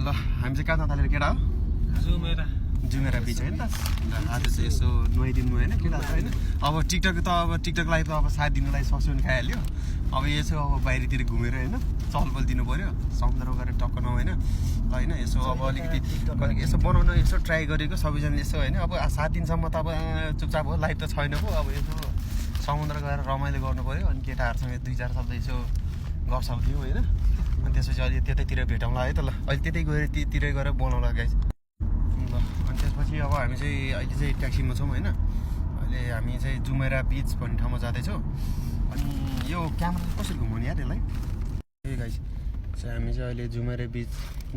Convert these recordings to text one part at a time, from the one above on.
ल हामी चाहिँ कहाँ थालेर केटा हो जुमेरा बिच होइन त आज चाहिँ यसो नुहाइदिनु होइन केटाहरू होइन अब टिकटक लागि त अब साथ दिनुलाई सक्छु नि खाइहाल्यो अब यसो अब बाहिरतिर घुमेर होइन चहलपहल दिनु पऱ्यो समुद्रमा गएर टक्क होइन होइन यसो अब अलिकति यसो बनाउन यसो ट्राई गरेको सबैजनाले यसो होइन अब 7 दिनसम्म त अब चुपचाप हो लाइफ त छैन पो अब यसो समुद्र गएर रमाइलो गर्नु पऱ्यो अनि केटाहरूसँग 2-4 शब्द यसो गफसफ दियो होइन अनि त्यसपछि अहिले त्यतैतिर भेटौँला है त ल अहिले त्यतै गएर त्यतिरै गएर बनाउँला गाइस ल अनि त्यसपछि अब हामी चाहिँ अहिले चाहिँ ट्याक्सीमा छौँ होइन अहिले हामी चाहिँ जुमेरा बिच भन्ने ठाउँमा जाँदैछौँ अनि यो क्यामेरा कसरी घुमाउने यार यसलाई ए गाइस चाहिँ हामी चाहिँ अहिले जुमेरा बिच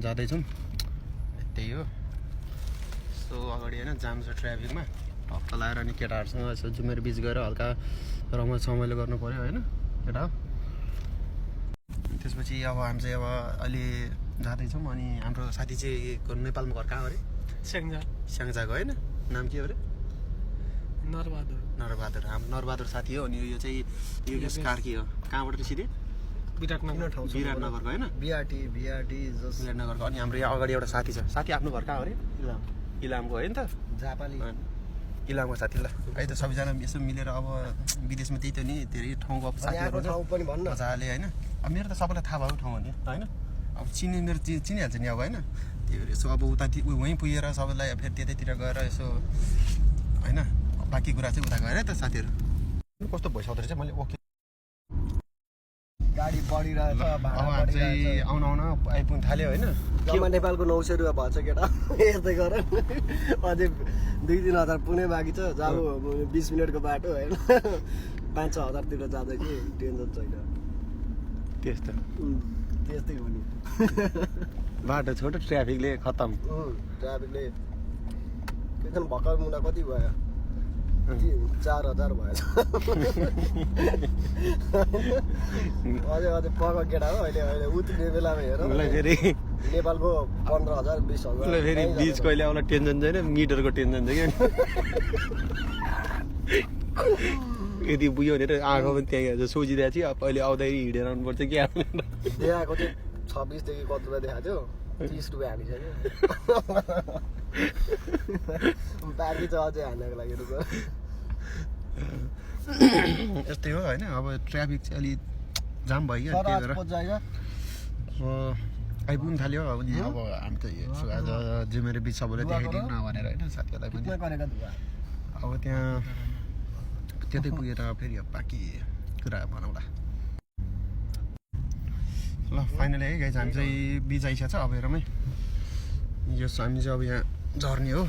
जाँदैछौँ त्यही हो यस्तो अगाडि होइन जाम छ ट्राफिकमा हप्ता लगाएर अनि केटाहरूसँग यसो जुमेरा बिच गएर हल्का रमाइलो गर्नु पऱ्यो होइन केटा हो त्यसपछि अब हामी चाहिँ अब अहिले जाँदैछौँ अनि हाम्रो साथी चाहिँ नेपालमा घर कहाँ हो अरे स्याङ्जाको होइन नाम के हो अरे नरबहादुर हाम्रो नरबहादुर साथी हो अनि यो चाहिँ यो कार्की हो कहाँबाट सिधै विराटनगरको होइन विराटनगरको अनि हाम्रो यहाँ अगाडि एउटा साथी छ साथी आफ्नो घर कहाँ हो अरे इलामको होइन त जापाली इलामको साथी ल है त सबैजना यसो मिलेर अब विदेशमा त्यही त नि धेरै ठाउँको अब साथीहरू मजाले होइन अब मेरो त सबैलाई थाहा भएको ठाउँ हो नि होइन अब मेरो चिनिहाल्छ नि अब होइन त्यही भएर यसो अब उता वहीँ पुगेर सबैलाई फेरि त्यतैतिर गएर यसो होइन बाँकी कुरा चाहिँ उता गएर त साथीहरू कस्तो भइसक्दो रहेछ मैले ओके गाडी बढिरहेछ अब हामी चाहिँ आउन आइपुग्नु थाल्यो होइन जम्मा नेपालको 900 रुपियाँ भएछ केटा यस्तै गर अझै 2-3 हजार पुग्नै बाँकी छ जाऊ 20 मिनटको बाटो होइन 5-6 हजारतिर जाँदा कि टेन्सन छैन त्यस्तै हो नि बाटो छोटो ट्राफिकले खत्तम ट्राफिकले एकदम भर्खर मुना कति भयो 4,000 भएछ अझै पग केटा हो अहिले उत्रिने बेलामा हेर फेरि नेपालको 15,000 20,000 फेरि बिच कहिले आउला टेन्सन छैन मिटरको टेन्सन छ कि यदि बुझ्यो भने आँखा पनि त्यहाँ सोचिरहेको थियो अहिले आउँदाखेरि हिँडेर आउनुपर्छ कि देखाएको चाहिँ 26 देखि कति रुपियाँ देखाएको थियो 30 रुपियाँ हालिसक्यो बाँकी चाहिँ अझै हाल्नको लागि यस्तै हो होइन अब ट्राफिक चाहिँ अलिक जाम भयो क्या त्यही भएर आइपुग्नु थाल्यो अब नि अब हामी त आज जुमेरा बिच सबैलाई देखाइदिउँ न भनेर होइन साथीहरूलाई पनि अब त्यहाँ त्यतै पुगेर फेरि अब बाँकी कुरा भनौँला ल फाइनली है गाइस हामी चाहिँ बिच आइसकेको छ अब हेरौँ है यो हामी चाहिँ अब यहाँ झर्ने हो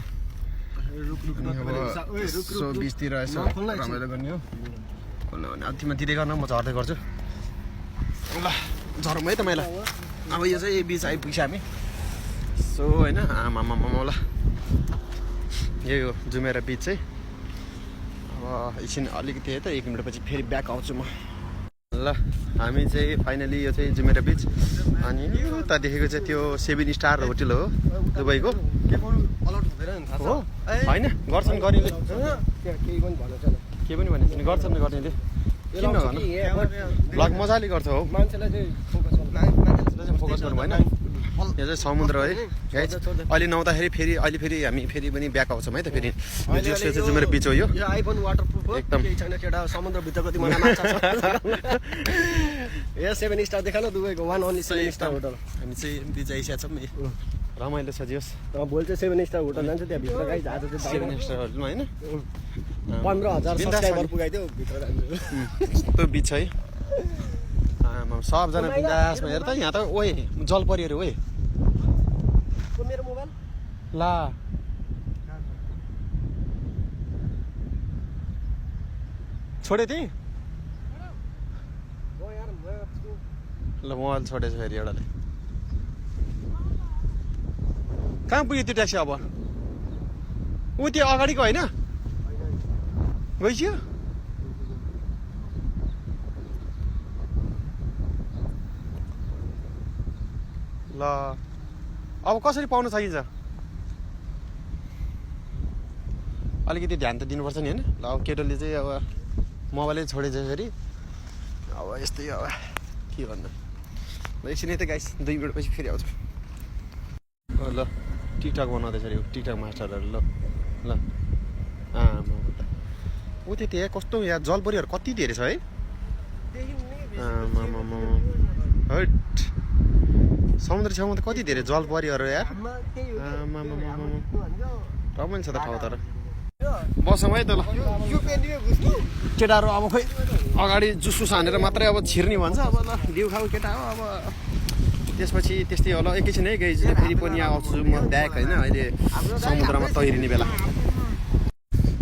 यसो बिचतिर यसो रमाइलो गर्ने हो खोल्नु भने अब तिमीलाई दिँदै गर्न म झर्दै गर्छु ल झरौँ है त मैले अब यो चाहिँ बिच आइपुग्छ हामी सो होइन आमामा ल यही हो जुमेरा बिच चाहिँ अब एकछिन अलिकति है त 1 मिनटपछि फेरि ब्याक आउँछु म ल हामी चाहिँ फाइनली यो चाहिँ जुमेरा बिच अनि उता देखेको चाहिँ त्यो 7 स्टार होटल हो दुबईको हो होइन गर्छन् गरिले केही पनि भनेको छैन गर्छन् गरिले किन नगर्नु भ्लग मजाले गर्छ हो मान्छेलाई चाहिँ फोकस गर्नु भएन यो चाहिँ समुद्र है अहिले नआउँदाखेरि फेरि अहिले फेरि हामी फेरि पनि ब्याक आउँछौँ है त फेरि जुमेरा बिच हो यो आइफोन वाटरप्रुफ हो एकदम केही छैन केटा समुद्रभित्र कति मलाई माछा छ ए 7 स्टार देखा न दुबईको 1 ओन्ली 7 स्टार होटल हामी चाहिँ बिच आइसकेको छौँ रमाइलो छ जियोस् भोलि चाहिँ 7 स्टार होटल जान्छ त्यहाँभित्र गाइज आज चाहिँ 7 स्टार होटलमा होइन 15,000 सब्सक्राइबर पुगाइदियो भित्र त्यो बिच है सबजना बिन्दासमा हेर त यहाँ त ओए जल पऱ्यो अरे ओए मेरो मोबाइल ला छोडे त्यही ल मोबाइल छोडेछ फेरि एउटाले कहाँ पुग्यो त्यो ट्याक्सी अब ऊ त्यो अगाडिको होइन गइसक्यो ल अब कसरी पाउन सकिन्छ अलिकति ध्यान त दिनुपर्छ नि होइन ल अब केटोले चाहिँ अब मोबाइलै छोडेछ फेरि अब यस्तै अब के भन्नु एकछिन त गाइस 2 मिनटपछि फेरि आउँछ ल टिकटक बनाउँदैछ अरे टिकटक मास्टरहरू ल ल ऊ त्यो त्यहाँ कस्तो यहाँ जलपरीहरू कति धेरै छ है हट समुद्र छेउमा त कति धेरै जलपरीहरू यार रमाइलो छ त ठाउँ तर बसौँ है त ल केटाहरू अब खोइ अगाडि जुसुस हानेर मात्रै अब छिर्ने भन्छ अब ल दिउ खाऊ केटा हो अब त्यसपछि त्यस्तै होला एकैछिन है गई फेरि पनि आउँछु म ब्याक होइन अहिले समुद्रमा तैरिने बेला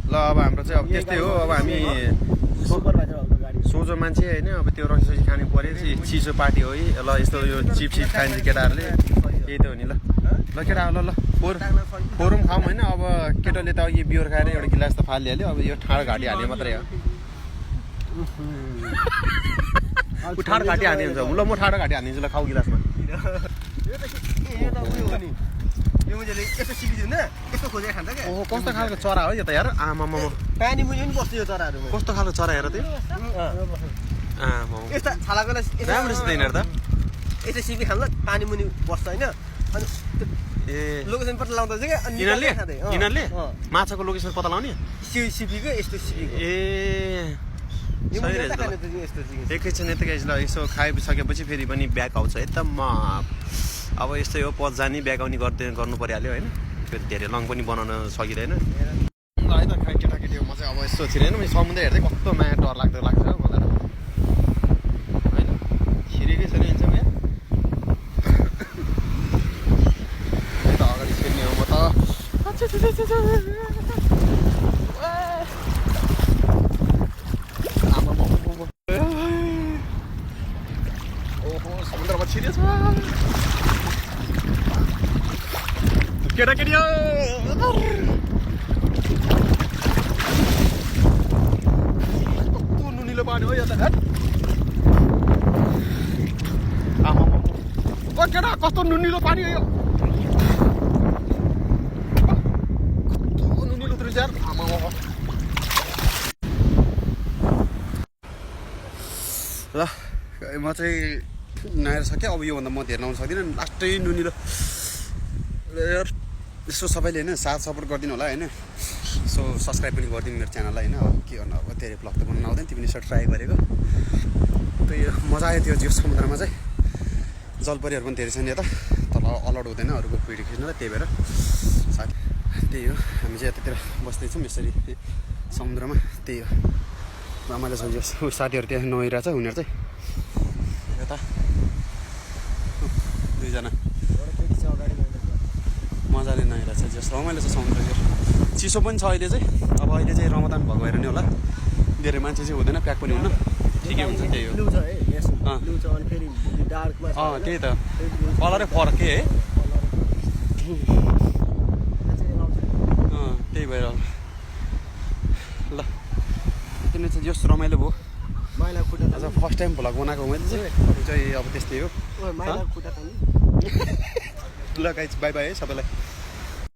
ल अब हाम्रो चाहिँ अब त्यस्तै हो अब हामी सोझो मान्छे होइन अब त्यो रक्सी खानु पऱ्यो चिसो पार्टी हो है ल यस्तो यो चिप खान्छ केटाहरूले त्यही त हो नि ल ल केटा ल ल फोरम खाऊँ होइन अब केटाले त अघि बियर खाएर एउटा गिलास त फालिहाल्यो अब यो ठाडो घाँटी हाल्यो मात्रै हो ठाडो घाँटी हान्ने हुन्छ ल म ठाडो घाँटी हानिदिन्छु ल खाऊ गिलासमा ओहो कस्तो खालको चरा हो यो त यार आमामा पानी मुनि पनि बस्छ यो चराहरू कस्तो खालको चरा हेर त्यो आमा यस्ता छालाकोलाई राम्रो छ त त यस्तो सिपी खान्छ पानी मुनि बस्छ होइन अनि ए लोकेसन पत्ता लाउँदा चाहिँ अनि यिनीहरूले माछाको लोकेसन पत्ता लाउने सिपीको यस्तो सिपीको ए सही रहेछ एकैछिन यतिकै ल यसो खाइसकेपछि फेरि पनि ब्याग आउँछ है त म अब यस्तै हो पच जाने ब्याग आउने गर्नु परिहाल्यो होइन फेरि धेरै लङ पनि बनाउन सकिँदैन ल है त खै केटाकेटी म चाहिँ अब यस्तो छिरेन समुद्र हेर्दै कस्तो माया डर लाग्छ मलाई होइन छिरेकै छैन हिँड्छ यहाँ त अगाडि छिर्ने हो म त ओहो समुद्रमा छिरेछ केटाकेटी कस्तो नुनिलो पानी हो यो त आमा केटा कस्तो नुनिलो पानी हो यो कस्तो नुनिलो त यार आमा ल म चाहिँ नआएर सकेँ अब योभन्दा म धेरै लाउनु सक्दिनँ लास्टै नुनिलो यार यसो सबैले होइन साथ सपोर्ट गरिदिनु होला होइन सो सब्सक्राइब पनि गरिदिनु मेरो च्यानललाई होइन अब के गर्नु अब धेरै ब्लग त बनाउनु आउँदैन तिमीले यसो ट्राई गरेको त्यही मजा आयो त्यो जिउ समुद्रमा चाहिँ जलपरीहरू पनि धेरै छन् यता तल अलर्ट हुँदैन अरूको भिडियो खिच्नलाई त्यही भएर साथी त्यही हो हामी चाहिँ यतातिर बस्दैछौँ यसरी समुद्रमा त्यही हो रमाइलो छ साथीहरू त्यहाँ नुहाइरहेछ उनीहरू चाहिँ यता दुईजना मजाले नुहाइरहेछ जस रमाइलो छ समुद्र चिसो पनि छ अहिले चाहिँ अब अहिले चाहिँ रमदान भएको भएर नि होला धेरै मान्छे चाहिँ हुँदैन प्याक पनि हुन्न ठिकै हुन्छ त्यही हो त्यही त कलरै फरक के है त्यही भएर ल किन चाहिँ जस रमाइलो भयो आज फर्स्ट टाइम भ्लग बनाएको मैले चाहिँ अब त्यस्तै हो ल गाइज बाई बाई है सबैलाई